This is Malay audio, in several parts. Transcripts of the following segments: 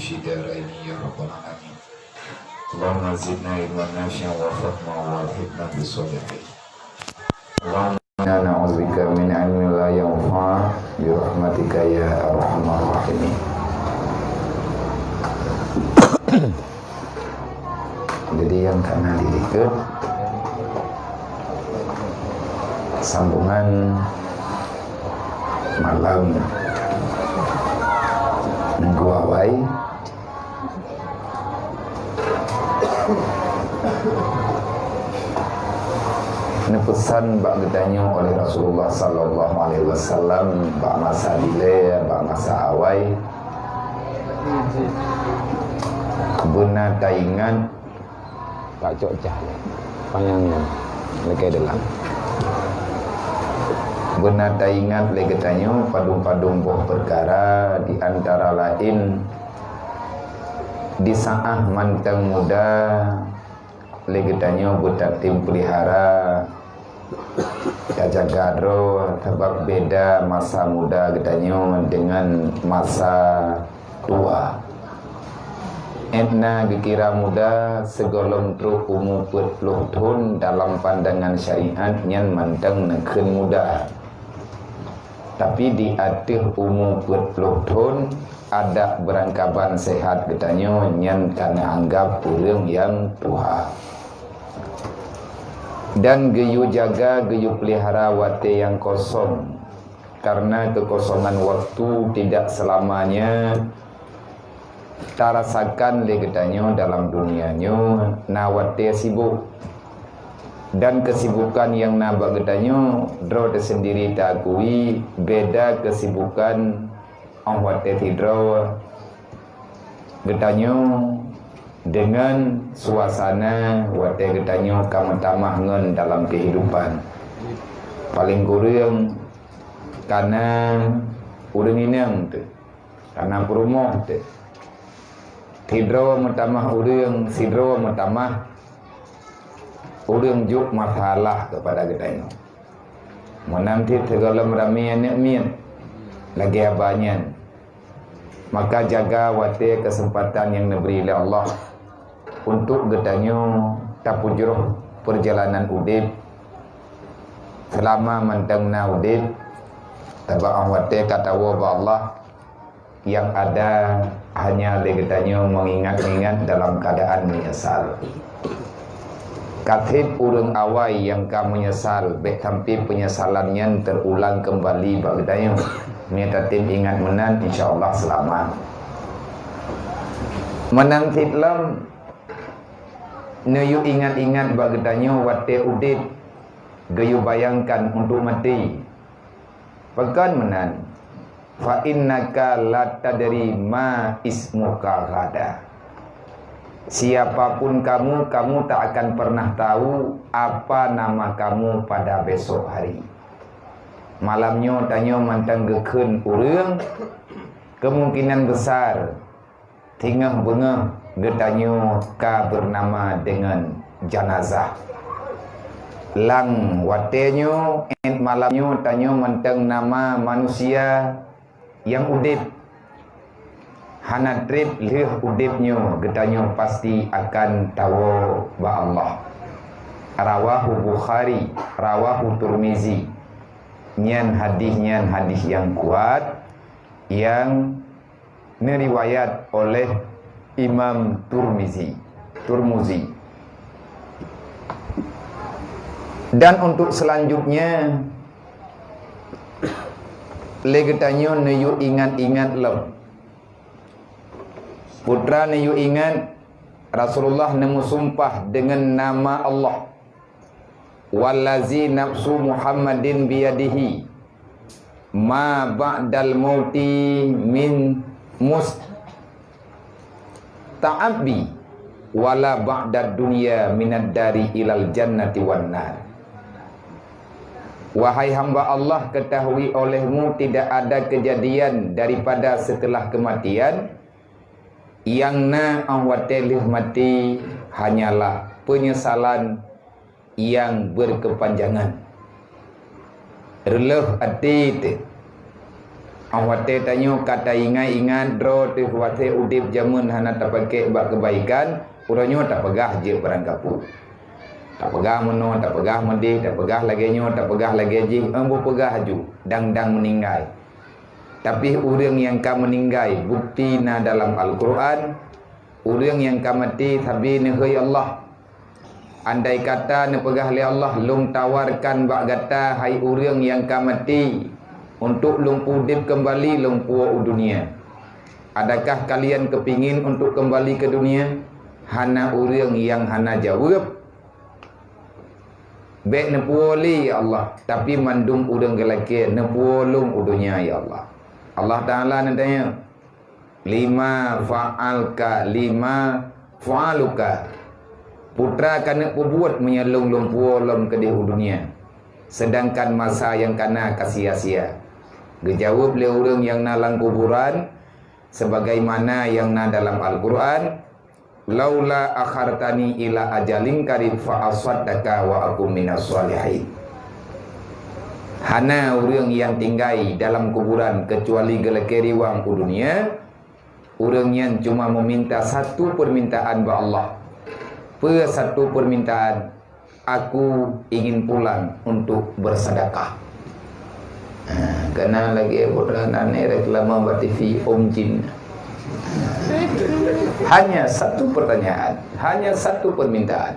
في دارين يا رب العالمين. اللهم زدنا علما نافعا وفهما والحكمة بالصالحين. اللهم إنا نعوذ بك من علم لا ينفع برحمتك يا أرحم الراحمين. Jadi yang karena dirikut sambungan malam minggu awal ini pesan bak ditanya oleh Rasulullah sallallahu alaihi wasallam bak masa dile bak masa awal benar taingan Pak Cok Cahaya panjangnya lagi dalam benar tak ingat lagi tanya padung-padung boh perkara di antara lain di saat manteng muda lagi tanya budak tim pelihara jaga gadro sebab beda masa muda katanya dengan masa tua. Etna dikira muda segolong truk umur 40 tahun dalam pandangan syariat yang manteng nekun muda. Tapi di atas umur 40 tahun ada berangkapan sehat katanya yang karena anggap orang yang tua. Dan geyu jaga geyu pelihara wate yang kosong karena kekosongan waktu tidak selamanya tarasakan legetanyo dalam dunianya nawate sibuk dan kesibukan yang nabak getanyo draw sendiri tak akui beda kesibukan awate tidro getanyo dengan suasana wate getanyo kamu-tamah ngen dalam kehidupan paling kurang karena urang inang tu karena perumoh tu hidro metamah urang, sidro metamah urang juk masalah kepada kita ini. Menanti segala meramian nikmian lagi abanyan. Maka jaga wate kesempatan yang diberi oleh Allah untuk getanyo tapujruh perjalanan udip selama mantengna udip tabah wate kata wa Allah yang ada hanya legetanyo mengingat-ingat dalam keadaan menyesal. Katib urang awal yang kamu menyesal, baik sampai penyesalannya terulang kembali bagainya. Metatim ingat menan, insyaAllah selamat. Menang fitlam, neyu ingat-ingat bagainya wate udit, gayu bayangkan untuk mati. Pekan menan. Fa innaka la tadri ma ismuka gada. Siapapun kamu, kamu tak akan pernah tahu apa nama kamu pada besok hari. Malamnya tanya mantang gekeun urang, kemungkinan besar tinggal bengah getanyo ka bernama dengan janazah. Lang watenyo en malamnya tanya mantang nama manusia yang udip hana trip lih udipnya getanyo pasti akan tahu ba Allah. Rawahu Bukhari, rawahu Turmizi. Nyan hadis yang kuat yang meriwayat oleh Imam Turmuzi. Dan untuk selanjutnya legetanyo neyu ingat-ingat lem. Putra neyu ingat Rasulullah nemu sumpah dengan nama Allah. Wallazi nafsu Muhammadin biyadihi ma ba'dal mauti min musta'abi wala ba'dad dunya minad dari ilal jannati wan nar. Wahai hamba Allah, ketahui olehmu tidak ada kejadian daripada setelah kematian yang na awatelih mati hanyalah penyesalan yang berkepanjangan. Releh atit Awate tanyo kata ingat dro tu wate udip jamun hana tapake bak kebaikan, uranyo tak pegah je barang kapu. Tak pegah meno, tak pegah mendih, tak pegah lagi nyo, tak pegah lagi je, ambo pegah haju dang meninggal. Tapi orang yang ka meninggal bukti na dalam Al-Quran, orang yang ka mati tapi nehoi Allah. Andai kata ne pegah li Allah lung tawarkan bak gata hai orang yang ka mati untuk lung udip kembali lung puo dunia. Adakah kalian kepingin untuk kembali ke dunia? Hana orang yang hana jawab. Baik ne puo li ya Allah, tapi mandum urang gelake ne puo lung dunia ya Allah. Allah Ta'ala nak tanya, lima fa'alka, lima fa'aluka. Putra kena perbuat menyelung lumpuh lom ke di dunia. Sedangkan masa yang kena sia-sia. Gejawab oleh orang yang nalang kuburan, sebagaimana yang na dalam Al-Quran, laula akhartani ila ajalin qarib fa asaddaka wa akum minas solihin. Hana orang yang tinggal dalam kuburan kecuali gelakeri wang ku dunia, orang yang cuma meminta satu permintaan ba Allah. Per satu permintaan, aku ingin pulang untuk bersedekah. Kena lagi bodoh nane reklama buat TV Om Jin. Hanya satu pertanyaan, hanya satu permintaan.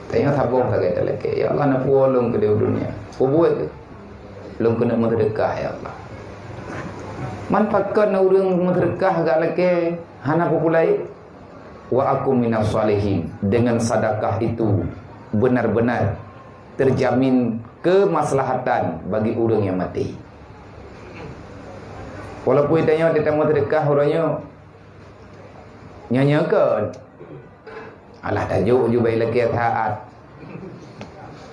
Tanya sabung saja lagi. Ya Allah nak pulang ke dunia. Buat ke? Belum kena sedekah ya Allah. Manfaatkan orang sedekah gak lagi hana populai. Wa akum minas solihin. Dengan sedekah itu benar-benar terjamin kemaslahatan bagi orang yang mati. Walaupun tanya dia mau sedekah orangnya nyanyakan. Alah tajuk je baik lagi taat.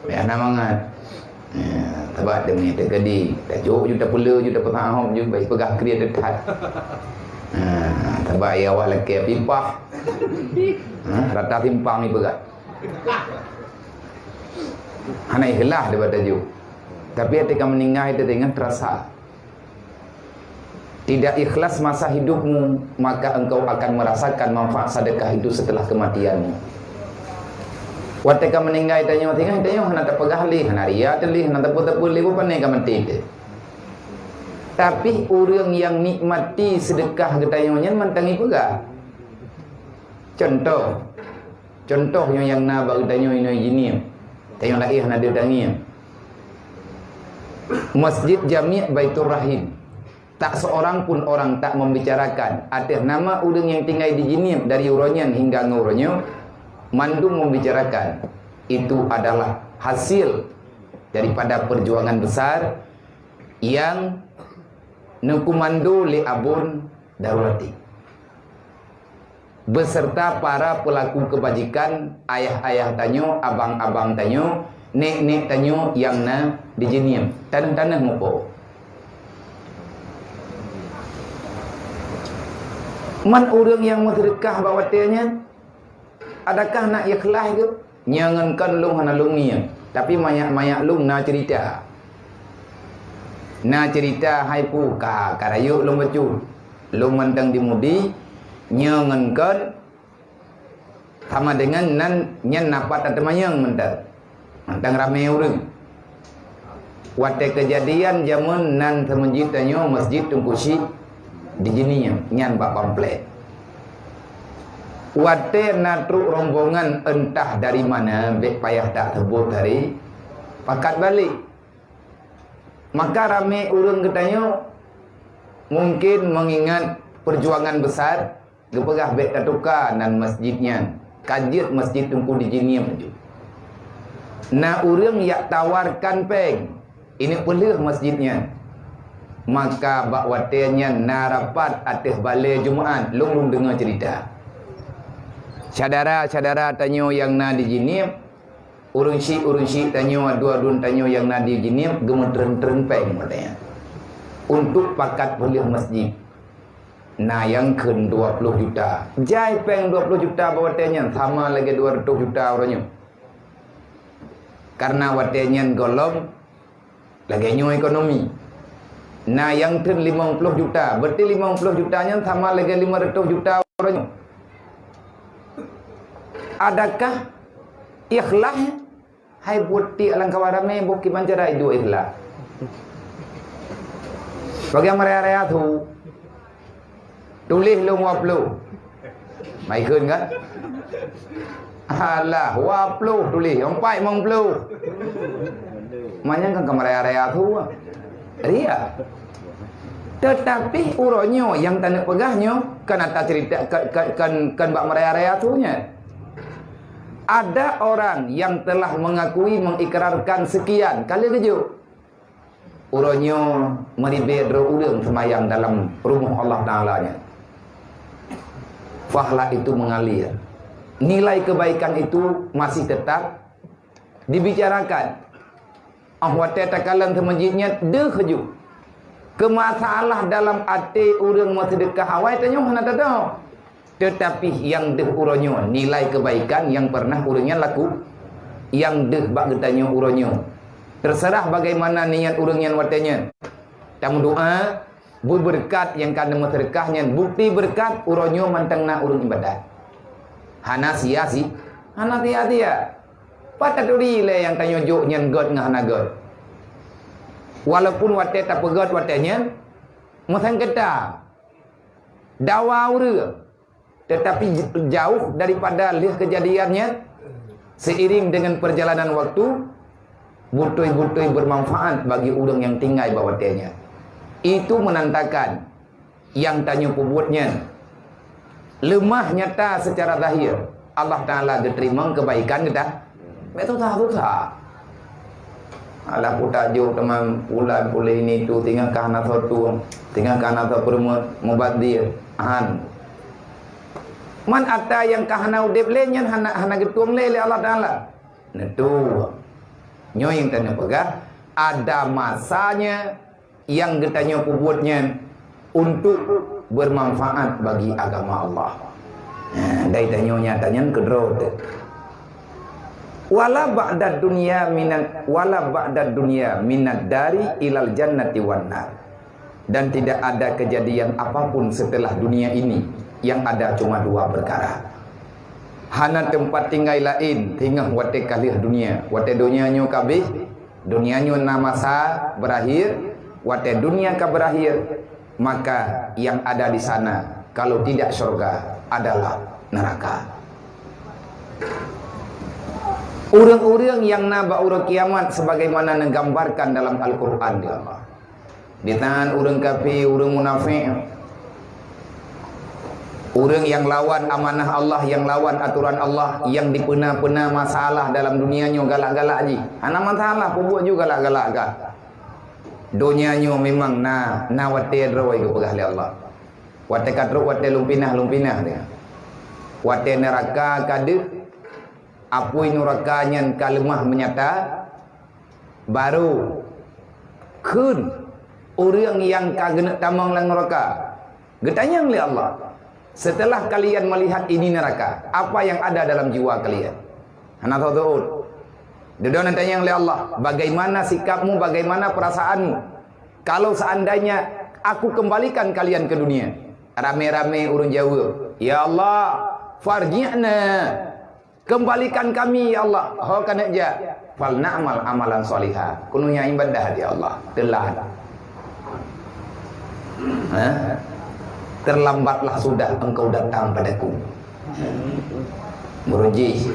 Biar nak mangat. Sebab dia punya tergadi. Tajuk je tak pula je tak petaham je baik pegah kriya dekat. Sebab ia awak lagi pipah. Rata timpang ni pegat. Hana ikhlas daripada tajuk. Tapi ketika meninggal itu dengan terasa. Tidak ikhlas masa hidupmu, maka engkau akan merasakan manfaat sedekah itu setelah kematianmu. Ketika meninggal tanya hana tak pegah li, hana ria li, hana tepu li pun pandai mati tu. Tapi orang yang nikmati sedekah ketayanya mantangi pegah. Contohnya yang na bagi tanya ini gini. Tanya lagi hana dia tanya. Masjid Jami' Baitur Rahim. Tak seorang pun orang tak membicarakan atas nama orang yang tinggal di Jinim dari uronyan hingga nguronyo, mandum membicarakan itu adalah hasil daripada perjuangan besar yang nukumandu li Abun Darwati beserta para pelaku kebajikan, ayah-ayah tanyo, abang-abang tanyo, nek-nek tanyo yang na di Jinim tanah-tanah ngopo. Man orang yang sedekah bawatnya, adakah nak ikhlas ke? Nyangankan lung hana lung ni. Tapi mayak lung na cerita. Na cerita hai pu ka karayuk lung becu. Lung mantang dimudi nyangankan sama dengan nan nyan napat atamayang mentang. Mantang ramai orang. Wate kejadian zaman nan semenjitanyo masjid Tungkusi di sini nyan bak pamflet. Wate natru rombongan entah dari mana, bek payah tak sebut hari, pakat balik. Maka ramai urang katanya mungkin mengingat perjuangan besar, gepegah bek tatuka dan masjidnya, kajiat masjid Tungku di sini maju. Nah urang yak tawarkan peng, ini pelih masjidnya. Maka bak watenya narapat atas balai Jumaat lung dengar cerita. Saudara-saudara tanyo yang na di Jinim, urun si tanyo adu-adun tanyo yang na di Jinim gemetren-tren peng katanya. Untuk pakat boleh masjid. Nah yang ke 20 juta. Jai peng 20 juta bawatenya sama lagi 200 juta orangnya. Karena watenya golong lagi nyo ekonomi. Nah yang tu 50 juta. Berarti 50 jutanya sama lagi 500 juta orang. Adakah ikhlas? Hai buti alang kawarame buki manjara itu ikhlas. Bagi mereka tu tulis lu 50. Mai keun kan? Alah 20 tulis 4 50. Maknanya kan mereka tu. Ria. Tetapi uronyo yang tanda pegahnya kan atas cerita kan bak mereka tu nya. Ada orang yang telah mengakui mengikrarkan sekian kali keju. Uronyo meribet urang semayang dalam rumah Allah Ta'ala-nya. Pahala itu mengalir. Nilai kebaikan itu masih tetap dibicarakan. Ahwate takalan semajidnya de keju. Kemasalah dalam hati urang mau sedekah awai tanya mana tahu. Tetapi yang deh uronyo nilai kebaikan yang pernah urangnya laku, yang deh bak getanya uronyo. Terserah bagaimana niat urangnya watenya. Tamu doa berberkat yang kada sedekahnya, bukti berkat uronyo mantang na urang ibadat. Hana sia si, hana tia. Pataduri le yang tanyo jo nyen god ngahana god. Walaupun wate tak pegat watenya, musang kata dawa urang. Tetapi jauh daripada lihat kejadiannya, seiring dengan perjalanan waktu, butui-butui bermanfaat bagi orang yang tinggal bawatnya. Itu menandakan yang tanya pembuatnya lemah nyata secara zahir. Allah Ta'ala diterima kebaikan kita. Betul tak? Alah putak jauh teman pulan pulih ini tu tinggal kahana satu, tinggal kahana satu perempuan mubadir. Man ata yang kahana udip lenyan hana getuang le Allah Ta'ala. Netu. Nyo yang tanya pegah ada masanya yang getanya pubutnya untuk bermanfaat bagi agama Allah. Dari tanya nyatanya kedro. Wala ba'da dunya minad dari ilal jannati wan nar. Dan tidak ada kejadian apapun setelah dunia ini. Yang ada cuma dua perkara. Hana tempat tinggal lain, tinggal wate kalih dunia. Wate dunia nyo kabeh, dunia nyo namasa berakhir, wate dunia ka berakhir, maka yang ada di sana kalau tidak surga adalah neraka. Orang-orang yang naba urang kiamat sebagaimana menggambarkan dalam Al-Qur'an di Allah. Di tangan orang kafir, orang munafik, orang yang lawan amanah Allah, yang lawan aturan Allah, yang dipena-pena masalah dalam dunianya galak-galak ji. Ana masalah pun juga galak-galak ka. Dunianya memang na wate rawai ke pegah Allah. Wate katru wate lumpinah dia. Wate neraka kade apui nerakanya kalemah menyata baru kun orang yang kagenek tamang lang neraka. Getanyang li Allah. Setelah kalian melihat ini neraka, apa yang ada dalam jiwa kalian? Hana tahu. Dedon tanya oleh Allah, bagaimana sikapmu, bagaimana perasaanmu? Kalau seandainya aku kembalikan kalian ke dunia, rame-rame urun jawab, ya Allah, farji'na, kembalikan kami ya Allah. Ho kana ja, fal na'mal amalan salihah. Kununya ibadah ya Allah. Telah. Terlambatlah sudah engkau datang padaku. Muruji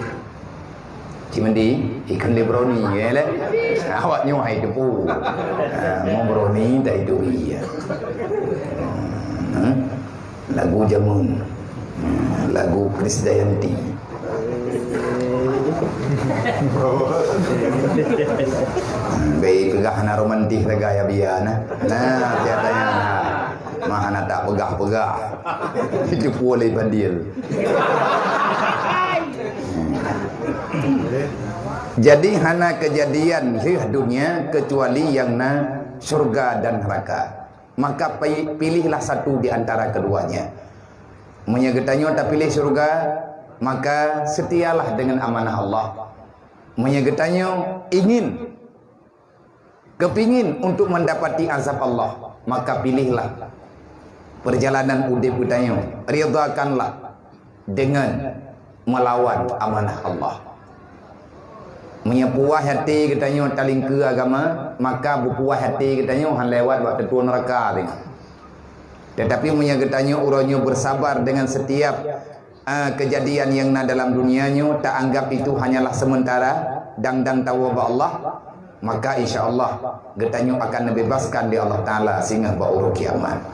Cimandi ikan libroni ya le. Awak nyuai depu. Mau broni tak itu iya. Lagu jamun. Lagu Krisdayanti. Baik pegahana romantis gaya biana. Nah, katanya mahana tak pegah-pegah. Itu boleh bandil. Jadi hana kejadian di dunia kecuali yang na surga dan neraka. Maka pilihlah satu di antara keduanya. Menyegetanyo tak pilih surga, maka setialah dengan amanah Allah. Menyegetanyo kepingin untuk mendapati azab Allah. maka pilihlah perjalanan udip katanya, ridakanlah dengan melawan amanah Allah. Menyepuah hati katanya taling ke agama, maka berpuas hati katanya han lewat waktu tuan neraka ni. Tetapi punya katanya urangnya bersabar dengan setiap kejadian yang na dalam dunianya, tak anggap itu hanyalah sementara dan tawab Allah, maka insya-Allah katanya akan dibebaskan di Allah Taala sehingga bauru kiamat.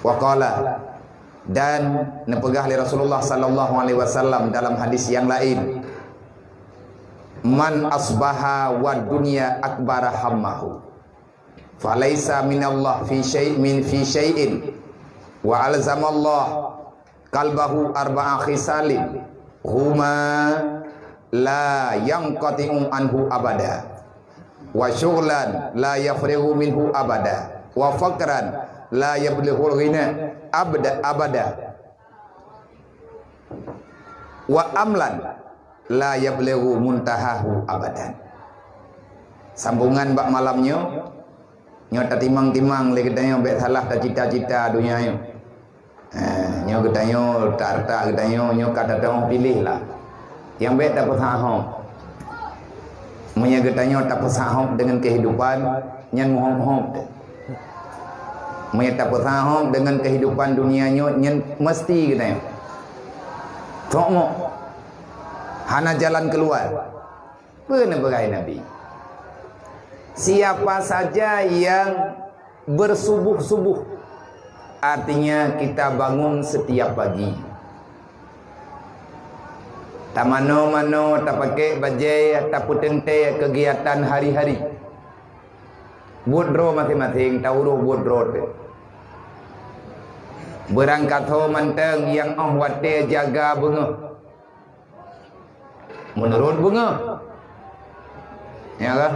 Wa qala, dan nepegah li Rasulullah sallallahu alaihi wasallam dalam hadis yang lain, man asbaha wa dunya akbara hammahu falaisa minallah fi syai'in wa alzamallah qalbahu arba'a khisalin huma la yanqati'u anhu abada wa syughlan la yafrihu minhu abada wa faqran la yablughul ghina abada wa amlan la yablughu muntahahu abadan. Sambungan bab malamnya nyo tak timang-timang le katanya bet salah tak cita-cita dunia nyo. Nyo katanya tak katanya nyo kata orang pilih lah. Yang bet tak pesahom. Munya katanya tak pesahom dengan kehidupan nyan mohon-mohon. Munya tak pesahom dengan kehidupan dunia nyo nyan mesti katanya. Tokmo hana jalan keluar. Benar berkata Nabi, siapa saja yang bersubuh-subuh, artinya kita bangun setiap pagi, tak mano-mano, tak pakai bajai, tak putente kegiatan hari-hari, budro masing-masing, tauru budro berangkat ho manteng yang wate jaga bunga menurut bunga, ya kan?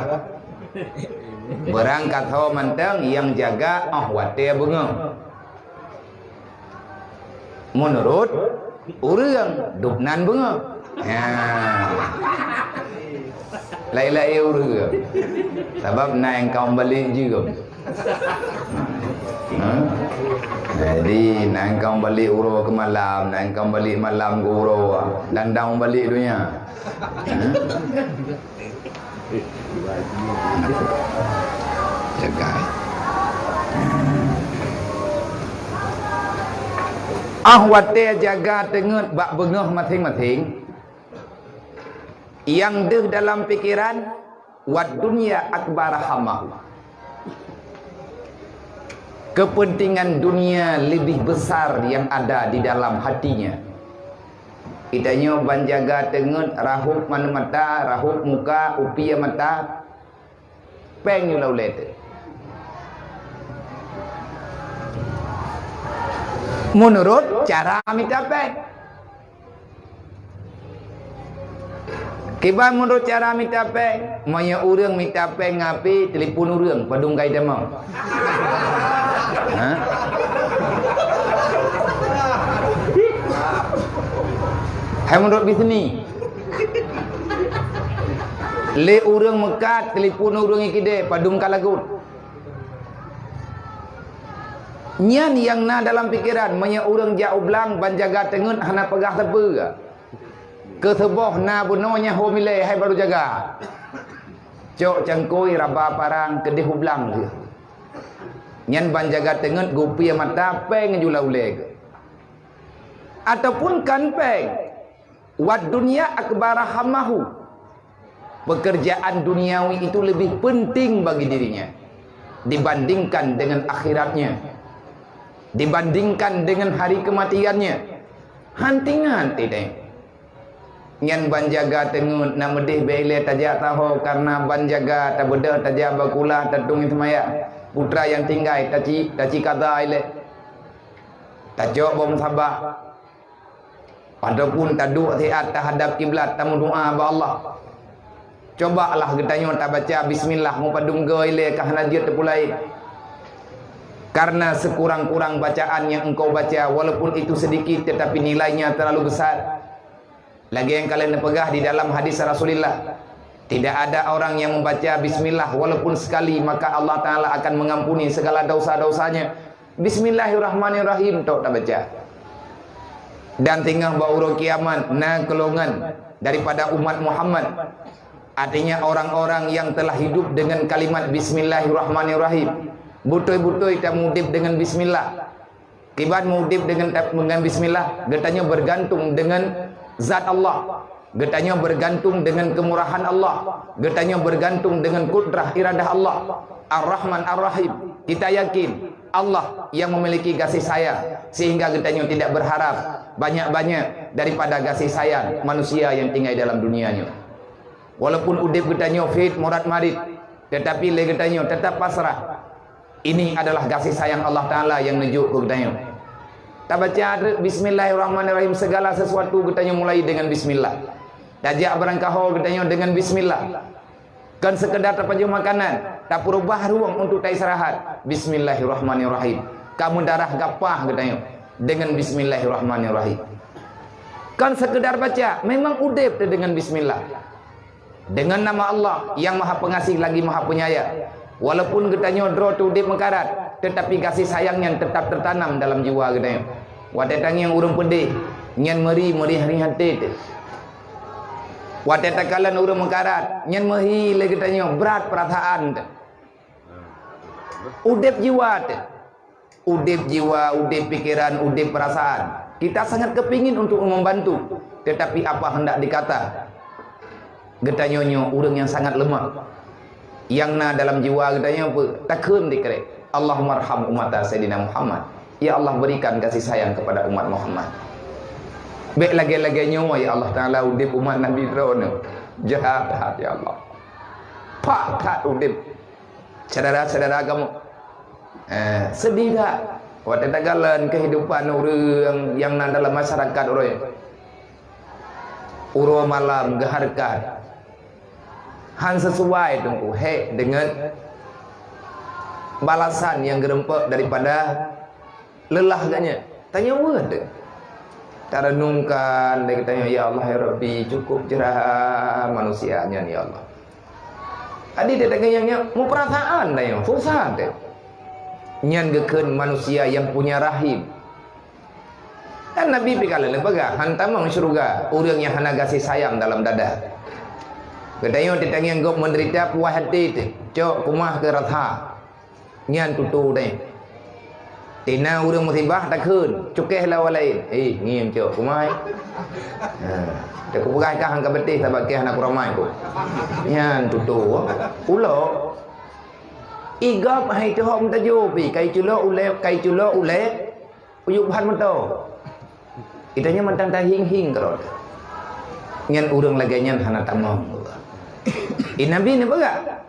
Berangkat ho manteng yang jaga wate bunga menurut urang dupnan bunga. Ya. Lai-lai urang. Sebab naik kaum balik juga. Jadi naik kaum balik uro ke malam, naik kaum balik malam ke uro, dandang balik dunia. Jaga. Wate jaga tengut bak bengah masing-masing. Yang deh dalam pikiran wad dunia akbar hamahu. Kepentingan dunia lebih besar yang ada di dalam hatinya. Itanya banjaga tengut rahup mana mata, rahup muka, upia mata, peng yulau lete. Menurut cara minta peng. Kibar menurut cara minta peng, maya urang minta peng ngapi telefon urang padung kai demau. Ha? Hai menurut bisni. Le urang mekat telefon urang ikide padung kalagut. Nyan yang na dalam pikiran maya urang ja ublang banjaga tengun hana pegah tepe. Keseboh na bunonya homile hai baru jaga. Cok cangkoi raba parang kedih ublang dia. Nyan banjaga tengut gupi mata peng jula uleg. Ataupun kan peng wad dunia akbar hamahu. Pekerjaan duniawi itu lebih penting bagi dirinya dibandingkan dengan akhiratnya, dibandingkan dengan hari kematiannya. Hantingan tidak. Nyan banjaga tengut na medih bele tajak tahu karena banjaga tak beda tajak bakula tadung semaya putra yang tinggal taci kata ile tajak bom sabah padapun tadu siat terhadap kiblat tamu doa ba Allah. Cobalah katanya tak baca bismillah mu padung ile kah najir terpulai. Karena sekurang-kurang bacaan yang engkau baca walaupun itu sedikit tetapi nilainya terlalu besar. Lagi yang kalian pegah di dalam hadis Rasulullah, Tidak ada orang yang membaca bismillah walaupun sekali, maka Allah Ta'ala akan mengampuni segala dosa-dosanya. Bismillahirrahmanirrahim tak baca. Dan tinggal bauro kiamat na golongan daripada umat Muhammad. Artinya orang-orang yang telah hidup dengan kalimat bismillahirrahmanirrahim. Butoi-butoi tak mudib dengan bismillah. Kibat mudib dengan bismillah, getanya bergantung dengan zat Allah. Getanya bergantung dengan kemurahan Allah. Getanya bergantung dengan kudrah iradah Allah. Ar-Rahman Ar-Rahim. Kita yakin Allah yang memiliki kasih sayang, sehingga getanya tidak berharap banyak-banyak daripada kasih sayang manusia yang tinggal dalam dunianya. Walaupun udip getanya fit murad marid, tetapi le getanya tetap pasrah. Ini adalah kasih sayang Allah Ta'ala yang nejuk ke getanya. Tak baca bismillahirrahmanirrahim, segala sesuatu getanya mulai dengan bismillah. Tajak berangkahau getanya dengan bismillah. Kan sekedar terpaju makanan, tak perubah ruang untuk tak istirahat. Bismillahirrahmanirrahim. Kamu darah gapah getanya dengan bismillahirrahmanirrahim. Kan sekedar baca, memang udip dengan bismillah. Dengan nama Allah yang maha pengasih lagi maha penyayang. Walaupun getanya draw tu udip mekarat, tetapi kasih sayangnya tetap tertanam dalam jiwa getanya. Watetang yang urung pedih, nyan meri hari hati. Watetakalan urung mekarat, nyan mehi lagi getanya berat perasaan. Udip jiwa, udip jiwa, udip pikiran, udip perasaan. Kita sangat kepingin untuk membantu, tetapi apa hendak dikata? Getanya urang yang sangat lemah. Yang na dalam jiwa getanya apa? Takun dikerek. Allahumma arham umat Sayyidina Muhammad. Ya Allah, berikan kasih sayang kepada umat Muhammad. Baik lagi-lagi nyawa ya Allah Ta'ala udip umat Nabi Drono. Jahat ya Allah. Pakat udip. Saudara-saudara kamu. Sedih tak? Waktu tagalan kehidupan orang yang na dalam masyarakat orang. Uro malam geharkat. Han sesuai tunggu dengan balasan yang gerempek daripada lelah katnya. Tanya word. Tak renungkan, dia tanya ya Allah ya Rabbi, cukup jerah manusianya ya Allah. Tadi dia tanya mau perasaan tanya, susah dia. Nyan geken manusia yang punya rahim. Dan Nabi pikala lepega hantamang syurga, orang yang hana kasih sayang dalam dada. Katanya ditanya gop menderita puas hati tu, cok kumah ke ratha, nyan tutu deh. Tina urang musibah tak kun, cukeh lawan lain. Ngiem cok kumah. Tak kupegai kah angka betih tak bakih anak ramai ku. Nyan tutu, ulo. Igap hai tu hok mentajo pi, kai culo ule, uyuk bahan mento. Itanya mentang tahing-hing kerot. Nyan urang lagi nyan hana tamam. Nabi ni baga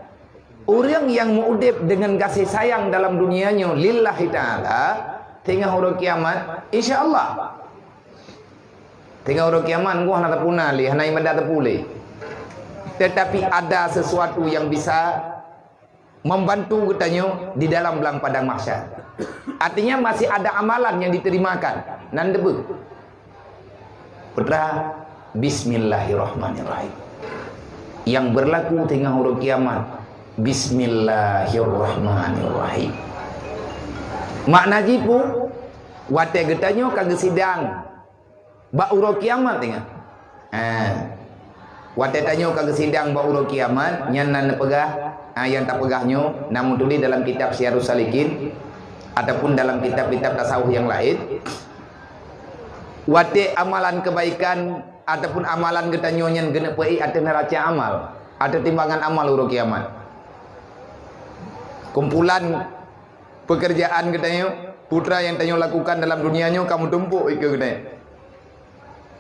orang yang mengudip dengan kasih sayang dalam dunianya lillahi ta'ala, tinggal huruf kiamat insyaAllah. Tinggal huruf kiamat gua hana terpunali, hana imadah terpulih. Tetapi ada sesuatu yang bisa membantu katanya di dalam belang padang mahsyar. Artinya masih ada amalan yang diterimakan. Nandebu putra bismillahirrahmanirrahim. Yang berlaku tengah huruf kiamat bismillahirrahmanirrahim. Makna jipu wate getanyo kagak sidang ba huruf kiamat tengah. Wate tanyo kagak sidang ba huruf kiamat nyan nan pegah yang tak pegahnya namun tulis dalam kitab Syiarus Salikin ataupun dalam kitab-kitab tasawuf yang lain. Wate amalan kebaikan ataupun amalan getanyo nyan genep pai ada neraca amal, ada timbangan amal huruf kiamat. Kumpulan pekerjaan getanyo putra yang tanyo lakukan dalam dunianya kamu tumpuk ikut getanyo.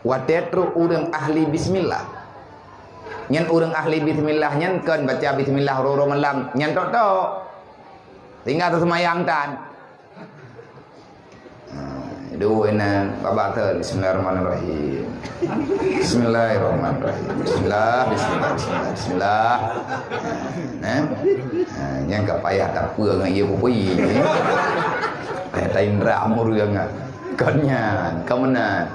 Watetro urang ahli bismillah. Nyan urang ahli bismillah nyan kan baca bismillah roro malam nyan tok tinggal semayang tan. Dua enam babak bismillahirrahmanirrahim. Bismillahirrahmanirrahim. Bismillah. Yang tak payah tak apa dengan ia pupi. Tak indra amur yang kanyan, kamenan.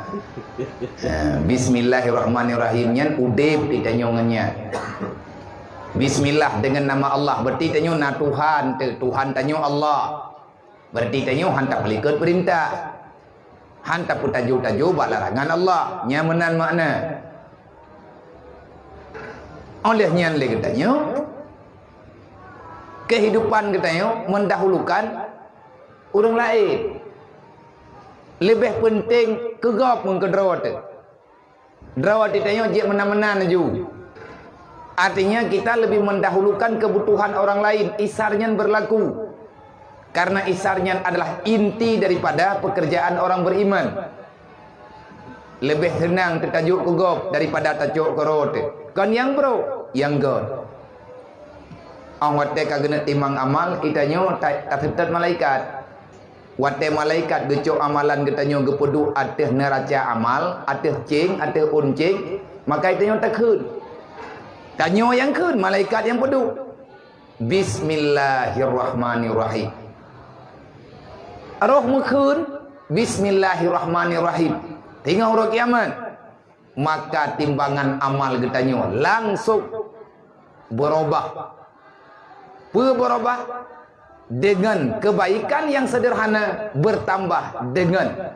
Bismillahirrahmanirrahim nyan udip ditanya ngannya. Bismillah dengan nama Allah. Berarti tanyo na Tuhan. Tuhan tanyo Allah. Berarti tanyo hantar pelikut perintah. Hantar pun tajuk-tajuk buat larangan Allah. Nyamanan makna. Olehnya lagi tanyo. Kehidupan katanya mendahulukan orang lain. Lebih penting kegap mun ke drawat. Drawat ditanya je menan-menan ju. Artinya kita lebih mendahulukan kebutuhan orang lain. Isarnya berlaku. Karena isarnya adalah inti daripada pekerjaan orang beriman. Lebih senang tertajuk kegap daripada tajuk kerot. Kan yang bro, yang god. Awat teh kagena timang amal kitanya tak malaikat. Wate malaikat gecok amalan kitanya gepedu ateh neraca amal, ateh cing, ateh uncing, maka itanya tak keun. Tanya yang keun, malaikat yang pedu. Bismillahirrahmanirrahim. Roh mekun, Bismillahirrahmanirrahim. Tinggal orang kiamat. Maka timbangan amal kitanya langsung berubah. Berubah dengan kebaikan yang sederhana bertambah dengan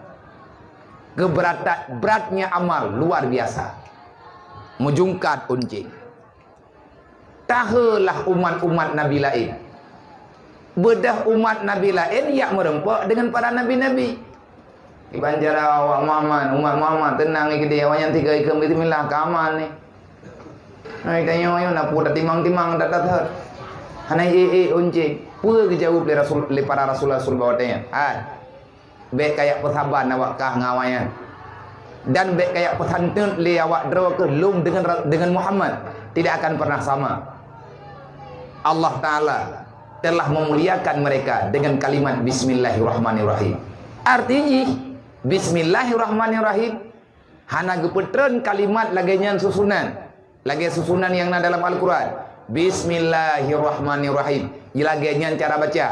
beratnya amal luar biasa. Mujungkat uncing. Tahulah umat-umat Nabi lain. Bedah umat Nabi lain yang merempak dengan para Nabi-Nabi. Di Banjara awak Muhammad, umat Muhammad tenang ni dia awak yang 3 ikam bismillah kaman ni. Hai tanya ayo nak putar timang-timang tak tak. Hanai uncing. Pura ke jauh le para Rasulullah sallallahu alaihi wasallam. Baik kayak persahaban awak kah ngawanya. Dan baik kayak pesantren le awak draw ke lum dengan Muhammad tidak akan pernah sama. Allah Taala telah memuliakan mereka dengan kalimat Bismillahirrahmanirrahim. Artinya Bismillahirrahmanirrahim hana gepetren kalimat laganya susunan. Lagi susunan yang ada dalam Al-Quran. Bismillahirrahmanirrahim. Laganya cara baca.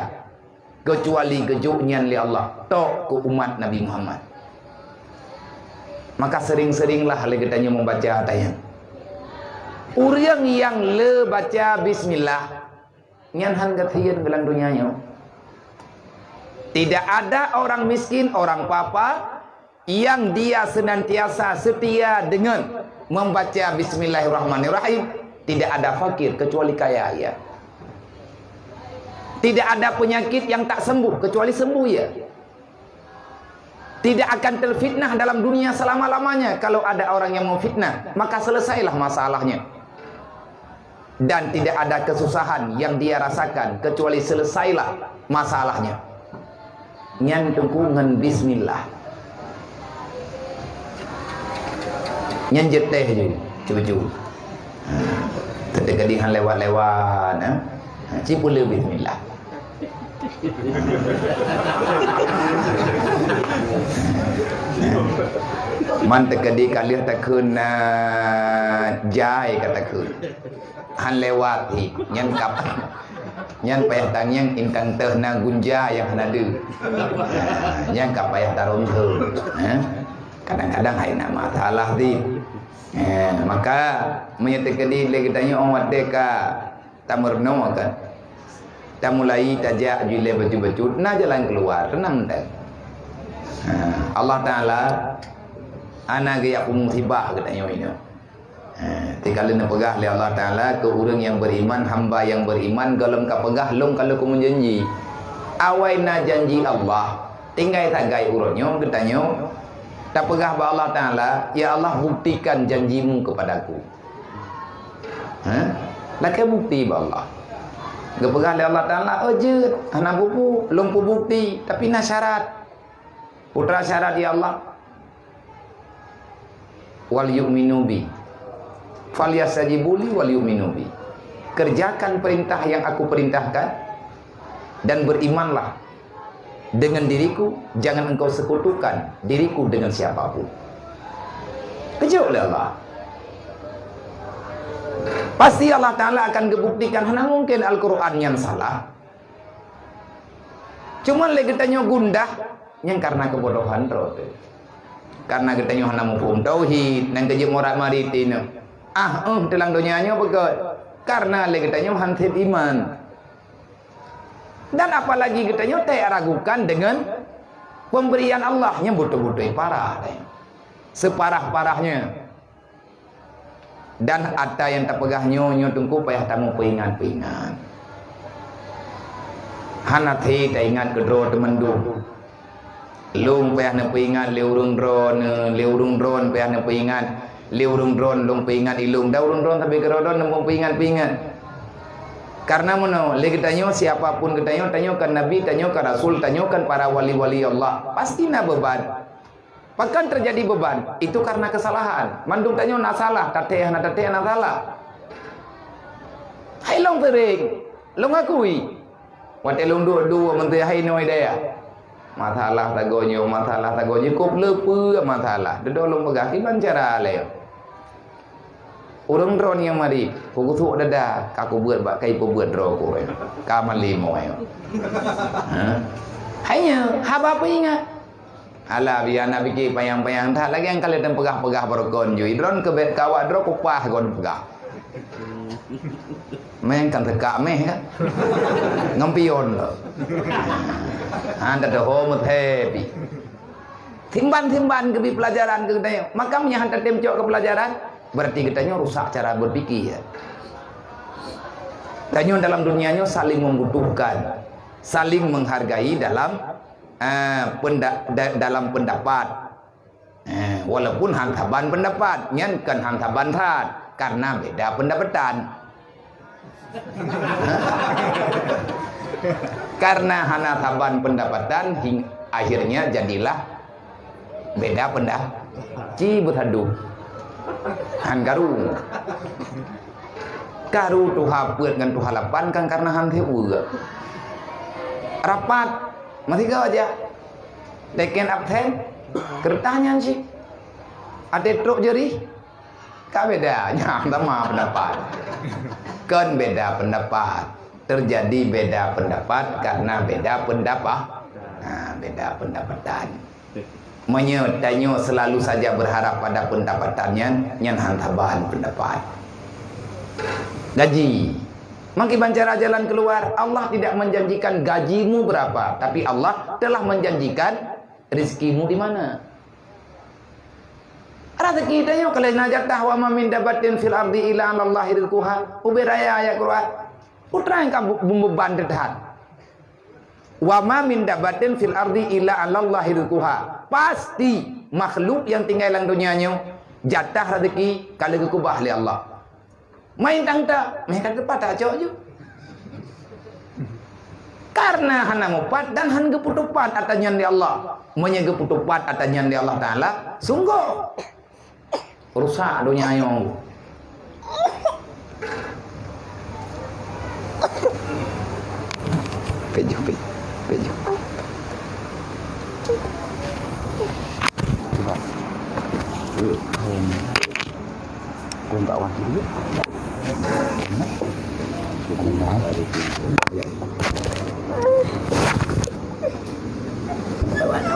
Kecuali kejuknya li Allah. Tok ke umat Nabi Muhammad. Maka sering-seringlah lagi tanya membaca ayat. Orang yang le baca Bismillah. Nyanhan katian gelang dunianya. Tidak ada orang miskin, orang papa yang dia senantiasa setia dengan membaca Bismillahirrahmanirrahim. Tidak ada fakir kecuali kaya ya. Tidak ada penyakit yang tak sembuh kecuali sembuh ya. Tidak akan terfitnah dalam dunia selama-lamanya. Kalau ada orang yang memfitnah, maka selesailah masalahnya. Dan tidak ada kesusahan yang dia rasakan kecuali selesailah masalahnya. Nyan tungkungan bismillah. Nyan jeteh je cucu. Terdekat lewat-lewat cipule bismillah. Man terkedi kalih takun jai katakun. Han lewat hi nyan kap nyan payah tang yang intang teh na gunja yang hanadu. Nyan kap payah tarum tu. Kadang-kadang hai nama salah di. Maka menyatakan lagi tanya orang wadeka tamurno kan. Tak mulai tajak jule baju-baju na jalan keluar tenang dah. Allah Taala ana gaya musibah katanya ini. Tikala nak pegah oleh Allah Taala ke orang yang beriman, hamba yang beriman galem ka pegah long kalau kamu janji. Awai na janji Allah, tinggal tak gai urutnya katanya. Tak pegah ba Allah Taala, ya Allah buktikan janjimu kepadaku. Laka bukti ba Allah. Gepegah oleh Allah Taala ejut, ana buku, lumpu bukti, tapi na syarat. Putra syarat ya Allah. Wal yu'minu bi. Falyastajibuli wal yu'minu bi. Kerjakan perintah yang aku perintahkan dan berimanlah dengan diriku, jangan engkau sekutukan diriku dengan siapapun. Kejut oleh Allah. Pasti Allah Ta'ala akan gebuktikan. Mana mungkin Al-Quran yang salah. Cuma lagi tanya gundah yang karena kebodohan rote. Karena kita nyoh hana mufhum tauhid nang kejep morat maritin. Telang dunianya begot. Karena katanya hantip iman. Dan apalagi katanya tak ragukan dengan pemberian Allah yang betul-betul parah. Separah-parahnya. Dan ada yang tak pegah nyonya tungku payah tamu peingat-peingat. Hanati tak ingat kedua teman du. Lung payah nak peingat leurung drone payah nak peingat. Leurung drone lung peingat ilung daurung drone tapi kerodon nak peingat-peingat. Karena mana lagi tanya siapapun tanya kan Nabi, tanyakan Rasul, tanyakan para wali-wali Allah, pasti nak beban. Bahkan terjadi beban itu karena kesalahan. Mandung tanya nak salah, tateh nak salah. Hai long tering, long akui. Wate long dua menteri hai noi daya. Masalah tagonyo kop lepu masalah. Dedo long megah kiban cara leo. Orang drone yang mari, aku tu dada, aku buat bakai buat drone aku, kaman limo ayo. Hanya haba apa ingat? Alah biar nak fikir payang-payang tak lagi yang kalian pegah-pegah berkon jui drone ke bet kawat drone kupah kon pegah. Main kan tekak meh kan? Ngampion lo. Anda dah home happy. Timban ke pelajaran ke tanya. Makamnya hantar temcok ke pelajaran. Berarti katanya rusak cara berpikir. Tanya dalam dunianya saling membutuhkan, saling menghargai dalam dalam pendapat. Walaupun hantaban pendapat, nyan kan hantaban rat karena beda pendapatan. Karena hantaban pendapatan akhirnya jadilah beda pendapat. Ci berhaduh. Han karu tuha peut dengan tuha lapan kan karena han teu rapat masih kau aja teken absen kertanya sih ada truk jeri ka bedanya sama pendapat kan beda pendapat terjadi beda pendapat karena beda pendapat beda pendapatan. Tanyo selalu saja berharap pada pendapatannya yang hantaban pendapat. Gaji. Makin cara jalan keluar, Allah tidak menjanjikan gajimu berapa, tapi Allah telah menjanjikan rezekimu di mana. Rezeki tanyo kalau najatah wa ma min dabatin fil ardi illa Allahi rizquha. Uberaya ayat Quran. Putra yang kamu beban dekat. Wa ma min dabatin fil ardi illa Allahi rizquha. Pasti makhluk yang tinggal dalam dunianya jatah rezeki kalau kekubah oleh Allah. Main tangta, mereka tepat tak cok je. Karena hana mupat dan han geputupat atasnya di Allah. Menye geputupat atasnya di Allah Taala, sungguh rusak dunia yang. Peju. Kau tak wajib dulu. Kita